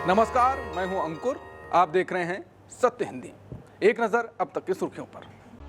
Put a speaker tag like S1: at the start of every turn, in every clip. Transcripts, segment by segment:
S1: नमस्कार, मैं हूं अंकुर। आप देख रहे हैं सत्य हिंदी। एक नजर अब तक की सुर्खियों पर।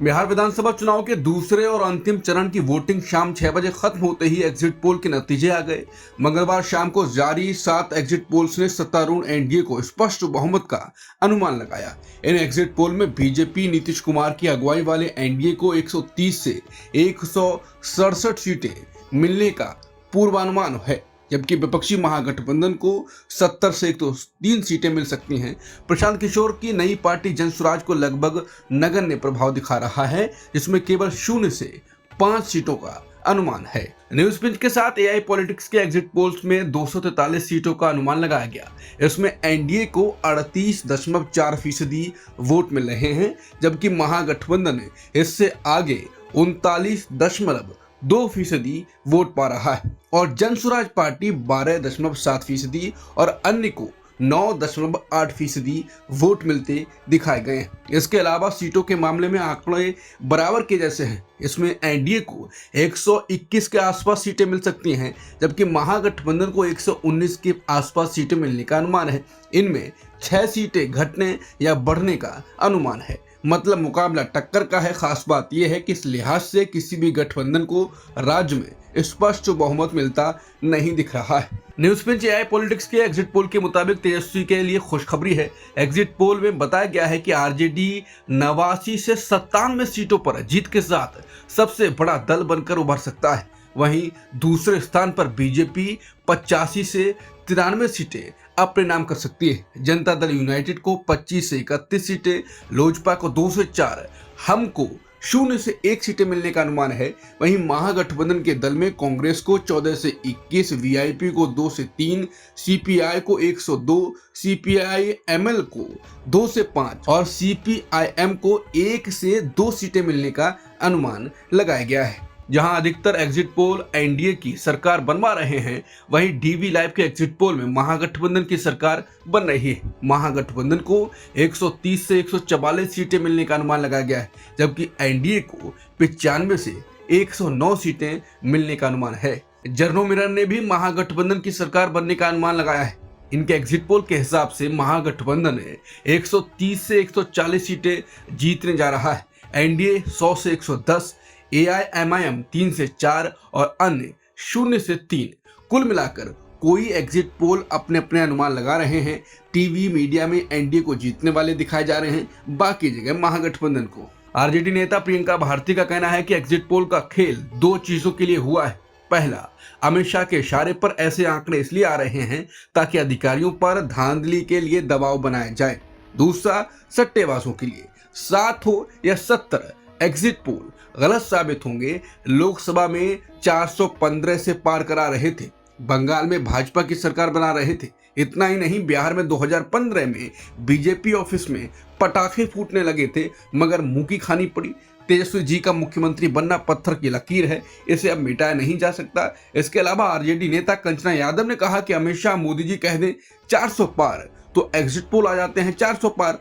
S1: बिहार विधानसभा चुनाव के दूसरे और अंतिम चरण की वोटिंग शाम 6 बजे खत्म होते ही एग्जिट पोल के नतीजे आ गए। मंगलवार शाम को जारी 7 एग्जिट पोल्स ने सत्तारूढ़ एनडीए को स्पष्ट बहुमत का अनुमान लगाया। इन एग्जिट पोल में बीजेपी नीतीश कुमार की अगुवाई वाले एनडीए को 130 से 167 सीटें मिलने का पूर्वानुमान है, जबकि विपक्षी महागठबंधन को 70 से 103 सीटें मिल सकती हैं। प्रशांत किशोर की नई पार्टी जनसुराज को लगभग नगण्य प्रभाव दिखा रहा है, जिसमें केवल 0 से 5 सीटों का अनुमान है। न्यूज पिंच के साथ एआई पॉलिटिक्स के एग्जिट पोल्स में 243 सीटों का अनुमान लगाया गया। इसमें एनडीए को 38.4% वोट मिल रहे हैं, जबकि महागठबंधन इससे आगे 39.2% वोट पा रहा है और जनसुराज पार्टी 12.7% और अन्य को 9.8% वोट मिलते दिखाए गए हैं। इसके अलावा सीटों के मामले में आंकड़े बराबर के जैसे हैं। इसमें एनडीए को 121 के आसपास सीटें मिल सकती हैं, जबकि महागठबंधन को 119 के आसपास सीटें मिलने का अनुमान है। इनमें 6 सीटें घटने या बढ़ने का अनुमान है, मतलब मुकाबला टक्कर का है। खास बात यह है कि इस लिहाज से किसी भी गठबंधन को राज्य में स्पष्ट बहुमत मिलता नहीं दिख रहा है। न्यूज पिंच एआई पॉलिटिक्स के एग्जिट पोल के मुताबिक तेजस्वी के लिए खुशखबरी है। एग्जिट पोल में बताया गया है कि आरजेडी 89 से 97 सीटों पर जीत के साथ सबसे बड़ा दल बनकर उभर सकता है। वहीं दूसरे स्थान पर बीजेपी 85 से 93 सीटें अपने नाम कर सकती है। जनता दल यूनाइटेड को 25 से 31 सीटें, लोजपा को 2 से 4, हम को 0 से 1 सीटें मिलने का अनुमान है। वहीं महागठबंधन के दल में कांग्रेस को 14 से 21, वीआईपी को 2 से 3, सीपीआई को 102, सीपीआई-एमएल को 2 से 5 और सीपीआईएम को 1 से 2 सीटें मिलने का अनुमान लगाया गया है। जहां अधिकतर एग्जिट पोल एनडीए की सरकार बनवा रहे हैं, वहीं डीवी लाइव के एग्जिट पोल में महागठबंधन की सरकार बन रही है। महागठबंधन को 130 से 144 सीटें मिलने का अनुमान लगाया गया है, जबकि एनडीए को 95 से 109 सीटें मिलने का अनुमान है। जर्नो मिरर ने भी महागठबंधन की सरकार बनने का अनुमान लगाया है। इनके एग्जिट पोल के हिसाब से महागठबंधन 130 से 140 सीटें जीतने जा रहा है, एनडीए 100 से 110, एआईएमआईएम 3 से 4 और अन्य 0 से 3। कुल मिलाकर कोई एग्जिट पोल अपने अपने अनुमान लगा रहे हैं। टीवी मीडिया में एनडीए को जीतने वाले दिखाए जा रहे हैं, बाकी जगह महागठबंधन को। आरजेडी नेता प्रियंका भारती का कहना है कि एग्जिट पोल का खेल 2 चीजों के लिए हुआ है। पहला, अमित शाह के इशारे पर ऐसे आंकड़े इसलिए आ रहे हैं ताकि अधिकारियों पर धांधली के लिए दबाव बनाया जाए। दूसरा, सट्टेबाजों के लिए 7 हो या 70 एग्जिट पोल गलत साबित होंगे। लोकसभा में 415 से पार करा रहे थे, बंगाल में भाजपा की सरकार बना रहे थे। इतना ही नहीं, बिहार में 2015 में बीजेपी ऑफिस में पटाखे फूटने लगे थे, मगर मुंह की खानी पड़ी। तेजस्वी जी का मुख्यमंत्री बनना पत्थर की लकीर है, इसे अब मिटाया नहीं जा सकता। इसके अलावा आरजेडी नेता कंचना यादव ने कहा कि अमित शाह मोदी जी कह दें 400 पार तो एग्जिट पोल आ जाते हैं 400 पार।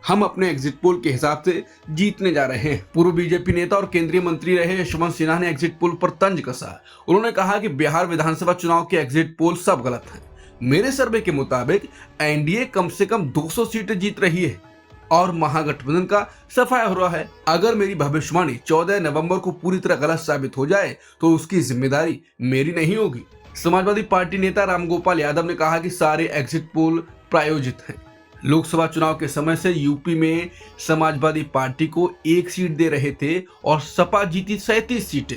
S1: हम अपने एग्जिट पोल के हिसाब से जीतने जा रहे हैं। पूर्व बीजेपी नेता और केंद्रीय मंत्री रहे यशवंत सिन्हा ने एग्जिट पोल पर तंज कसा। उन्होंने कहा कि बिहार विधानसभा चुनाव के एग्जिट पोल सब गलत हैं। मेरे सर्वे के मुताबिक एनडीए कम से कम 200 सीटें जीत रही है और महागठबंधन का सफाया हो रहा है। अगर मेरी भविष्यवाणी 14 नवंबर को पूरी तरह गलत साबित हो जाए तो उसकी जिम्मेदारी मेरी नहीं होगी। समाजवादी पार्टी नेता रामगोपाल यादव ने कहा कि सारे एग्जिट पोल प्रायोजित हैं। लोकसभा चुनाव के समय से यूपी में समाजवादी पार्टी को 1 सीट दे रहे थे और सपा जीती 37 सीटें।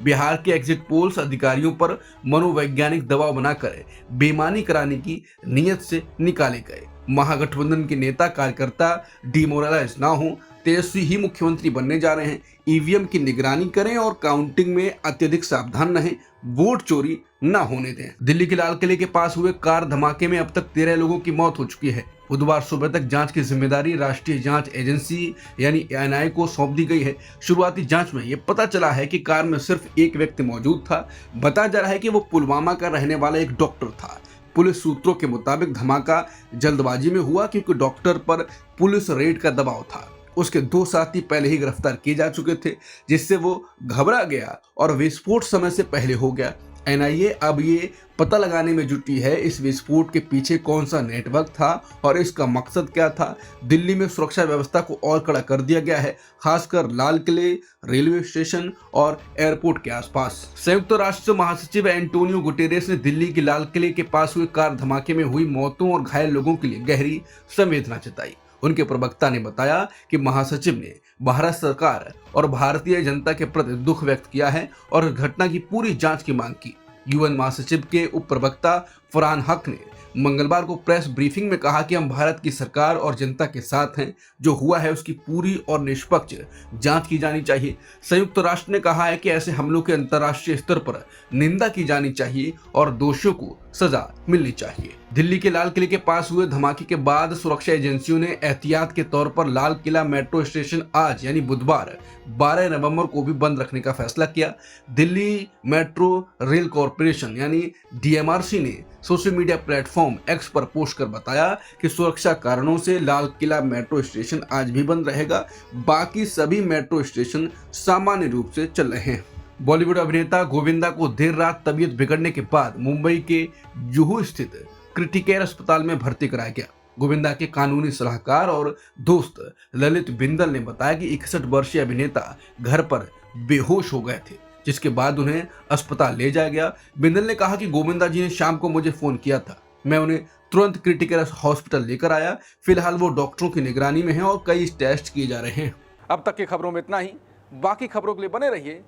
S1: बिहार के एग्जिट पोल्स अधिकारियों पर मनोवैज्ञानिक दबाव बनाकर बेईमानी कराने की नीयत से निकाले गए। महागठबंधन के नेता कार्यकर्ता डिमोरलाइज ना हो, तेजस्वी ही मुख्यमंत्री बनने जा रहे हैं। ईवीएम की निगरानी करें और काउंटिंग में अत्यधिक सावधान रहें, वोट चोरी ना होने दें। दिल्ली के लाल किले के पास हुए कार धमाके में अब तक 13 लोगों की मौत हो चुकी है। बुधवार सुबह तक जांच की जिम्मेदारी राष्ट्रीय जांच एजेंसी यानी एनआईए को सौंप दी गई है। शुरुआती जांच में यह पता चला है कि कार में सिर्फ एक व्यक्ति मौजूद था। बताया जा रहा है कि वो पुलवामा का रहने वाला एक डॉक्टर था। पुलिस सूत्रों के मुताबिक धमाका जल्दबाजी में हुआ क्योंकि डॉक्टर पर पुलिस रेड का दबाव था। उसके 2 साथी पहले ही गिरफ्तार किए जा चुके थे, जिससे वो घबरा गया और विस्फोट समय से पहले हो गया। एनआईए अब ये पता लगाने में जुटी है इस विस्फोट के पीछे कौन सा नेटवर्क था और इसका मकसद क्या था। दिल्ली में सुरक्षा व्यवस्था को और कड़ा कर दिया गया है, खासकर लाल किले, रेलवे स्टेशन और एयरपोर्ट के आसपास। संयुक्त राष्ट्र महासचिव एंटोनियो गुटेरेस ने दिल्ली के लाल किले के पास हुए कार धमाके में हुई मौतों और घायल लोगों के लिए गहरी संवेदना जताई। उनके प्रवक्ता ने बताया कि महासचिव ने भारत सरकार और भारतीय जनता के प्रति दुख व्यक्त किया है और घटना की पूरी जांच की मांग की। यूएन महासचिव के उप प्रवक्ता फरहान हक ने मंगलवार को प्रेस ब्रीफिंग में कहा कि हम भारत की सरकार और जनता के साथ हैं। जो हुआ है उसकी पूरी और निष्पक्ष जांच की जानी चाहिए। संयुक्त राष्ट्र ने कहा है कि ऐसे हमलों की अंतर्राष्ट्रीय स्तर पर निंदा की जानी चाहिए और दोषियों को सजा मिलनी चाहिए। दिल्ली के लाल किले के पास हुए धमाके के बाद सुरक्षा एजेंसियों ने एहतियात के तौर पर लाल किला मेट्रो स्टेशन आज यानी बुधवार 12 नवंबर को भी बंद रखने का फैसला किया। दिल्ली मेट्रो रेल कॉरपोरेशन यानी डीएमआरसी ने सोशल मीडिया प्लेटफॉर्म एक्स पर पोस्ट कर बताया कि सुरक्षा कारणों से लाल किला मेट्रो स्टेशन आज भी बंद रहेगा। बाकी सभी मेट्रो स्टेशन सामान्य रूप से चल रहे हैं। बॉलीवुड अभिनेता गोविंदा को देर रात तबीयत बिगड़ने के बाद मुंबई के जुहू स्थित क्रिटिकेयर अस्पताल में भर्ती कराया गया। गोविंदा के कानूनी सलाहकार और दोस्त ललित बिंदल ने बताया कि 61 वर्षीय अभिनेता घर पर बेहोश हो गए थे, जिसके बाद उन्हें अस्पताल ले जाया गया। बिंदल ने कहा कि गोविंदा जी ने शाम को मुझे फोन किया था, मैं उन्हें तुरंत क्रिटिकल हॉस्पिटल लेकर आया। फिलहाल वो डॉक्टरों की निगरानी में है और कई टेस्ट किए जा रहे हैं। अब तक की खबरों में इतना ही। बाकी खबरों के लिए बने रहिए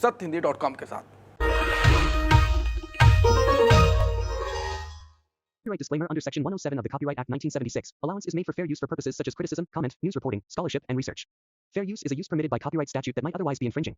S1: सत्यहिंदी.com के साथ।
S2: Copyright disclaimer under Section 107 of the Copyright Act 1976. Allowance is made for fair use for purposes such as criticism, comment, news reporting, scholarship, and research. Fair use is a use permitted by copyright statute that might otherwise be infringing.